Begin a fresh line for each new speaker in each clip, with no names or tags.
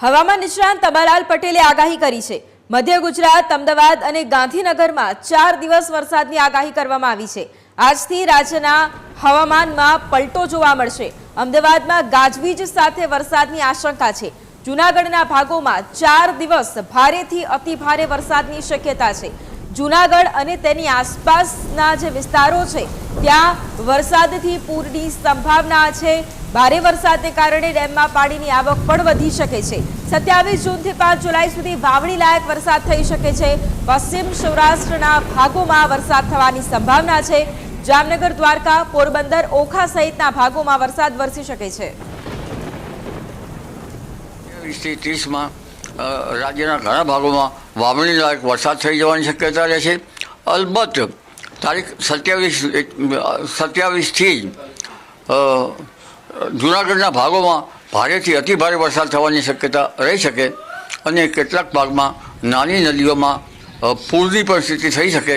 હવામાન નિષ્ણાંત તબાલાલ પટેલે આગાહી કરી છે। મધ્ય ગુજરાત, અમદાવાદ અને ગાંધીનગરમાં 4 દિવસ વરસાદની આગાહી કરવામાં આવી છે। આજથી રાજ્યના હવામાનમાં પલટો જોવા મળશે। અમદાવાદમાં ગાજવીજ સાથે વરસાદની આશંકા છે। જૂનાગઢના ભાગોમાં 4 દિવસ ભારેથી અતિભારે વરસાદની શક્યતા છે। જૂનાગઢ અને તેની આસપાસના જે વિસ્તારો છે ત્યાં વરસાદથી પૂરની સંભાવના છે। ભારે વરસાદને કારણે ડેમમાં પાણીની આવક પણ વધી શકે છે। 27 જૂનથી 5 જુલાઈ સુધી વાવણી લાયક વરસાદ થઈ શકે છે। પશ્ચિમ સૌરાષ્ટ્રના ભાગોમાં વરસાદ થવાની સંભાવના છે। જામનગર, દ્વારકા, પોરબંદર, ઓખા સહિતના ભાગોમાં વરસાદ વરસી શકે છે।
20-30 રાજ્યના ઘણા ભાગોમાં વાવણી લાયક વરસાદ થઈ જવાની શક્યતા રહેશે। અલબત્ત તારીખ 27થી જૂનાગઢના ભાગોમાં ભારેથી અતિભારે વરસાદ થવાની શક્યતા રહી શકે અને કેટલાક ભાગમાં નાની નદીઓમાં પૂરની પણ સ્થિતિ થઈ શકે।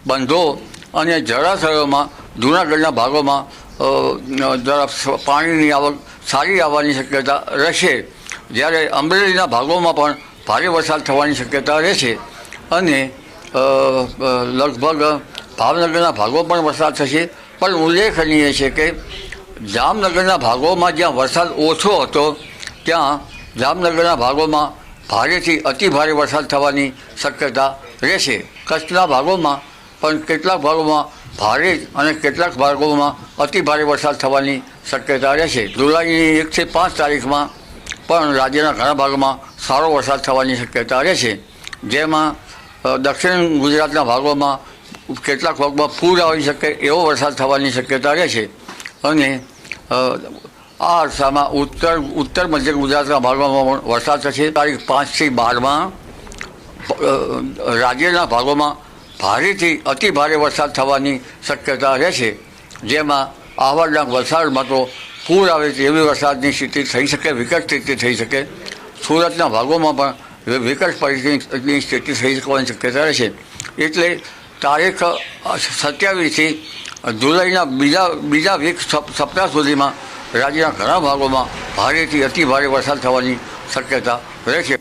બંધો અને જળાશયોમાં જૂનાગઢના ભાગોમાં જરા પાણીની આવક સારી આવવાની શક્યતા રહેશે। જ્યારે અમરેલીના ભાગોમાં પણ ભારે વરસાદ થવાની શક્યતા રહેશે અને લગભગ ભાવનગરના ભાગો પણ વરસાદ થશે। પણ ઉલ્લેખનીય છે કે જામનગરના ભાગોમાં જ્યાં વરસાદ ઓછો હતો ત્યાં જામનગરના ભાગોમાં ભારેથી અતિભારે વરસાદ થવાની શક્યતા રહેશે। કચ્છના ભાગોમાં પણ કેટલાક ભાગોમાં ભારે અને કેટલાક ભાગોમાં અતિભારે વરસાદ થવાની શક્યતા રહેશે। જુલાઈની 1 થી 5 તારીખમાં પણ રાજ્યના ઘણા ભાગોમાં સારો વરસાદ થવાની શક્યતા રહેશે। જેમાં દક્ષિણ ગુજરાતના ભાગોમાં કેટલાક ભાગમાં પૂર આવી શકે એવો વરસાદ થવાની શક્યતા રહેશે અને આ અરસામાં ઉત્તર મધ્ય ગુજરાતના ભાગોમાં પણ વરસાદ થશે। તારીખ 5 થી 12 રાજ્યના ભાગોમાં ભારેથી અતિભારે વરસાદ થવાની શક્યતા રહેશે। જેમાં આવડના વલસાડમાં તો પૂર આવે તેવી વરસાદની સ્થિતિ થઈ શકે, વિકટ સ્થિતિ થઈ શકે। સુરતના ભાગોમાં પણ વિકટ પરિસ્થિતિની સ્થિતિ થઈ શકવાની શક્યતા રહેશે। એટલે તારીખ 27થી જુલાઈના બીજા વીક સપ્તાહ સુધીમાં રાજ્યના ઘણા ભાગોમાં ભારેથી અતિભારે વરસાદ થવાની શક્યતા રહેશે।